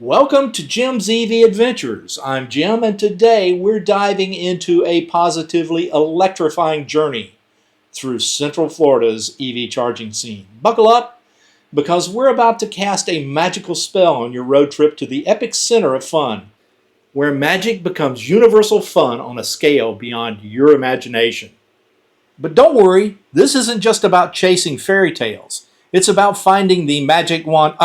Welcome to Jim's EV Adventures. I'm Jim, and today we're diving into a positively electrifying journey through Central Florida's EV charging scene. Buckle up, because we're about to cast a magical spell on your road trip to the epic center of fun, where magic becomes universal fun on a scale beyond your imagination. But don't worry, this isn't just about chasing fairy tales. It's about finding the magic wand,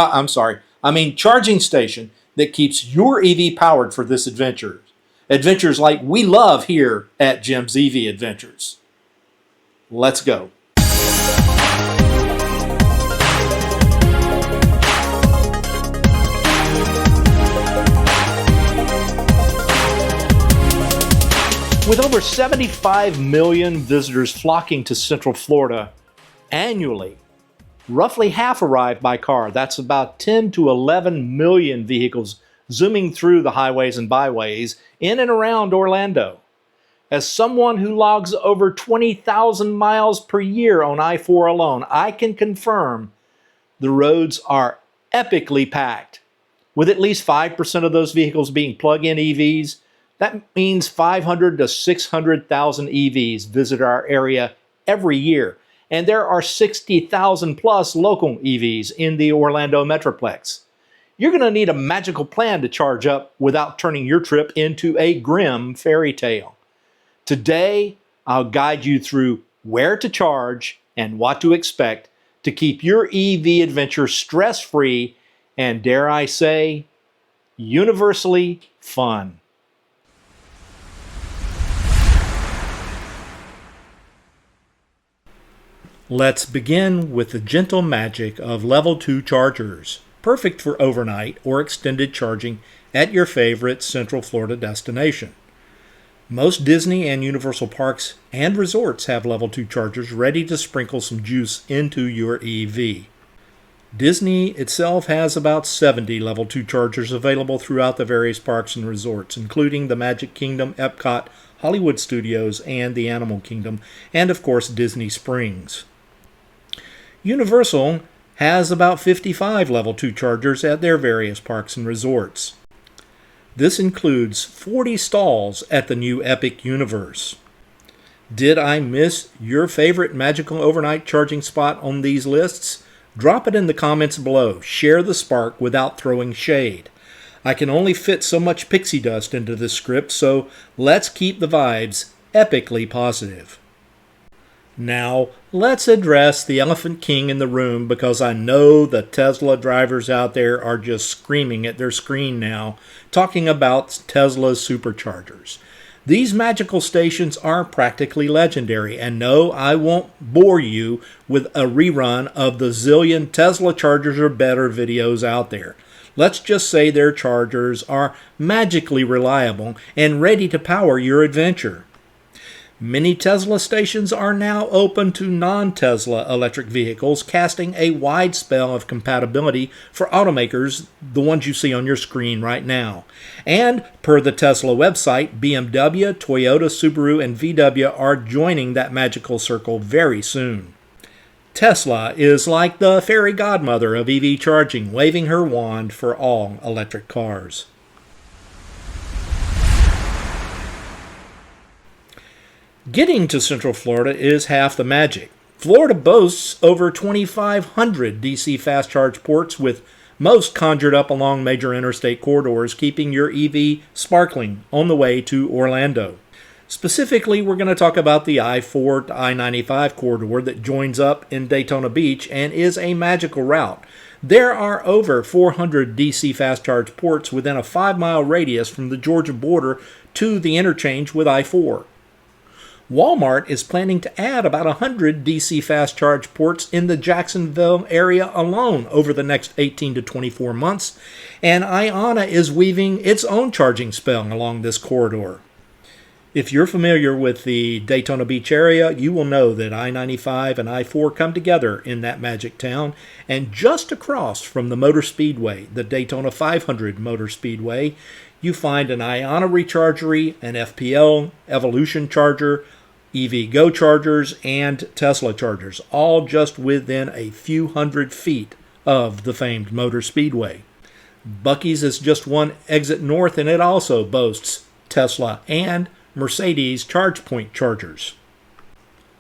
charging station that keeps your EV powered for this adventure. Adventures like we love here at Jim's EV Adventures. Let's go. With over 75 million visitors flocking to Central Florida annually, roughly half arrive by car. That's about 10 to 11 million vehicles zooming through the highways and byways in and around Orlando. As someone who logs over 20,000 miles per year on I-4 alone, I can confirm the roads are epically packed. With at least 5% of those vehicles being plug-in EVs, that means 500 to 600,000 EVs visit our area every year. And there are 60,000 plus local EVs in the Orlando Metroplex. You're going to need a magical plan to charge up without turning your trip into a grim fairy tale. Today, I'll guide you through where to charge and what to expect to keep your EV adventure stress-free and, dare I say, universally fun. Let's begin with the gentle magic of Level 2 chargers, perfect for overnight or extended charging at your favorite Central Florida destination. Most Disney and Universal parks and resorts have Level 2 chargers ready to sprinkle some juice into your EV. Disney itself has about 70 Level 2 chargers available throughout the various parks and resorts, including the Magic Kingdom, Epcot, Hollywood Studios, and the Animal Kingdom, and of course Disney Springs. Universal has about 55 Level 2 chargers at their various parks and resorts. This includes 40 stalls at the new Epic Universe. Did I miss your favorite magical overnight charging spot on these lists? Drop it in the comments below. Share the spark without throwing shade. I can only fit so much pixie dust into this script, so let's keep the vibes epically positive. Now, let's address the elephant king in the room, because I know the Tesla drivers out there are just screaming at their screen now, talking about Tesla's superchargers. These magical stations are practically legendary, and no, I won't bore you with a rerun of the zillion Tesla chargers are better videos out there. Let's just say their chargers are magically reliable and ready to power your adventure. Many Tesla stations are now open to non-Tesla electric vehicles, casting a wide spell of compatibility for automakers, the ones you see on your screen right now. And per the Tesla website, BMW, Toyota, Subaru, and VW are joining that magical circle very soon. Tesla is like the fairy godmother of EV charging, waving her wand for all electric cars. Getting to Central Florida is half the magic. Florida boasts over 2,500 DC fast charge ports, with most conjured up along major interstate corridors, keeping your EV sparkling on the way to Orlando. Specifically, we're going to talk about the I-4 to I-95 corridor that joins up in Daytona Beach and is a magical route. There are over 400 DC fast charge ports within a 5-mile radius from the Georgia border to the interchange with I-4. Walmart is planning to add about 100 DC fast charge ports in the Jacksonville area alone over the next 18 to 24 months, and Iona is weaving its own charging spell along this corridor. If you're familiar with the Daytona Beach area, you will know that I-95 and I-4 come together in that magic town, and just across from the Motor Speedway, the Daytona 500 Motor Speedway, you find an Iona rechargery, an FPL Evolution charger, EVgo chargers, and Tesla chargers, all just within a few hundred feet of the famed Motor Speedway. Buc-ee's is just one exit north, and it also boasts Tesla and Mercedes charge point chargers.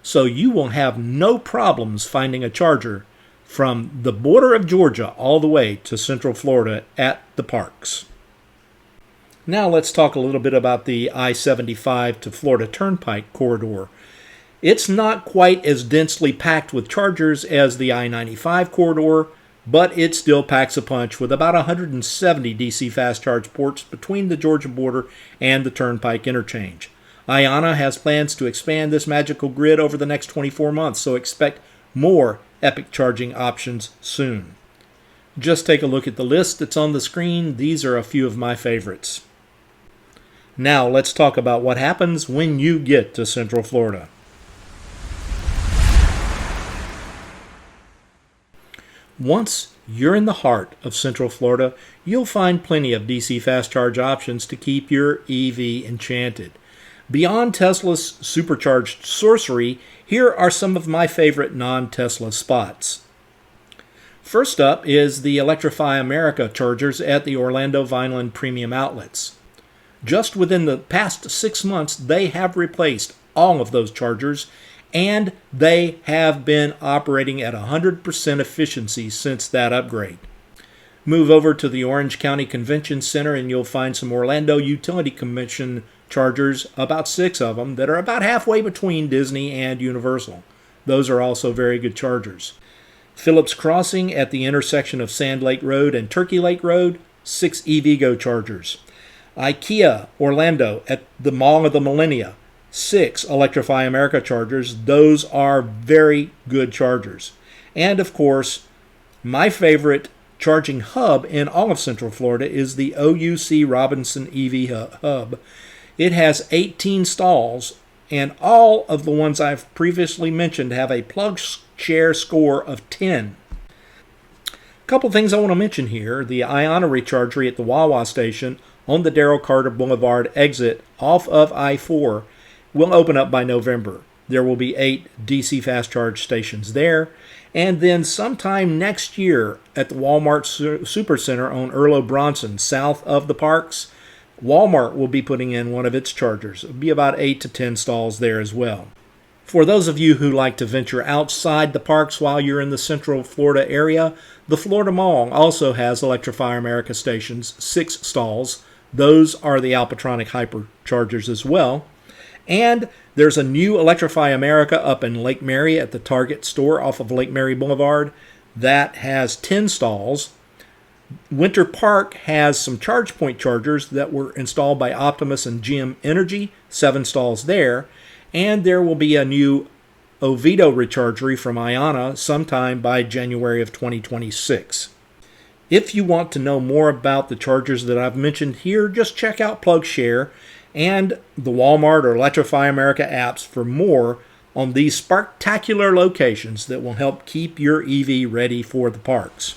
So you will have no problems finding a charger from the border of Georgia all the way to Central Florida at the parks. Now let's talk a little bit about the I-75 to Florida Turnpike corridor. It's not quite as densely packed with chargers as the I-95 corridor, but it still packs a punch with about 170 DC fast charge ports between the Georgia border and the Turnpike interchange. IANA has plans to expand this magical grid over the next 24 months, so expect more epic charging options soon. Just take a look at the list that's on the screen. These are a few of my favorites. Now let's talk about what happens when you get to Central Florida. Once you're in the heart of Central Florida, you'll find plenty of DC fast charge options to keep your EV enchanted. Beyond Tesla's supercharged sorcery, here are some of my favorite non-Tesla spots. First up is the Electrify America chargers at the Orlando Vineland Premium Outlets. Just within the past 6 months, they have replaced all of those chargers, and they have been operating at 100% efficiency since that upgrade. Move over to the Orange County Convention Center and you'll find some Orlando Utility Commission chargers, about 6 of them, that are about halfway between Disney and Universal. Those are also very good chargers. Phillips Crossing at the intersection of Sand Lake Road and Turkey Lake Road, 6 EVgo chargers. IKEA Orlando at the Mall of the Millennia, 6 Electrify America chargers. Those are very good chargers. And of course, my favorite charging hub in all of Central Florida is the OUC Robinson EV Hub. It has 18 stalls, and all of the ones I've previously mentioned have a plug share score of 10. A couple things I want to mention here. The IANA rechargery at the Wawa station on the Darrell Carter Boulevard exit off of I-4 will open up by November. There will be 8 DC fast charge stations there. And then sometime next year at the Walmart Supercenter on Earlo Bronson, south of the parks, Walmart will be putting in one of its chargers. It'll be about 8 to 10 stalls there as well. For those of you who like to venture outside the parks while you're in the Central Florida area, the Florida Mall also has Electrify America stations, 6 stalls. Those are the Alpatronic Hyperchargers as well. And there's a new Electrify America up in Lake Mary at the Target store off of Lake Mary Boulevard. That has 10 stalls. Winter Park has some charge point chargers that were installed by Optimus and GM Energy, 7 stalls there. And there will be a new Oviedo rechargery from IANA sometime by January of 2026. If you want to know more about the chargers that I've mentioned here, just check out PlugShare and the Walmart or Electrify America apps for more on these spectacular locations that will help keep your EV ready for the parks.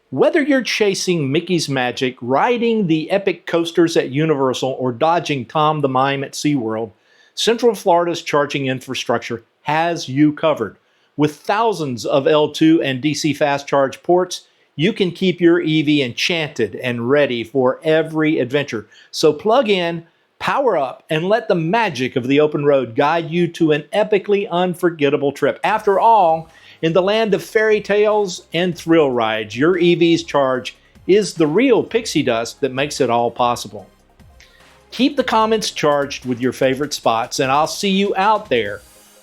Whether you're chasing Mickey's Magic, riding the epic coasters at Universal, or dodging Tom the Mime at SeaWorld, Central Florida's charging infrastructure has you covered. With thousands of L2 and DC fast charge ports, you can keep your EV enchanted and ready for every adventure. So plug in, power up, and let the magic of the open road guide you to an epically unforgettable trip. After all, in the land of fairy tales and thrill rides, your EV's charge is the real pixie dust that makes it all possible. Keep the comments charged with your favorite spots, and I'll see you out there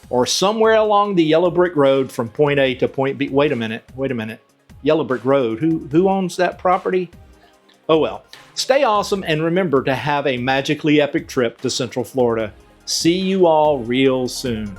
or somewhere along the yellow brick road from point A to point B. Wait a minute. Yellow Brick Road. Who owns that property? Oh well. Stay awesome and remember to have a magically epic trip to Central Florida. See you all real soon.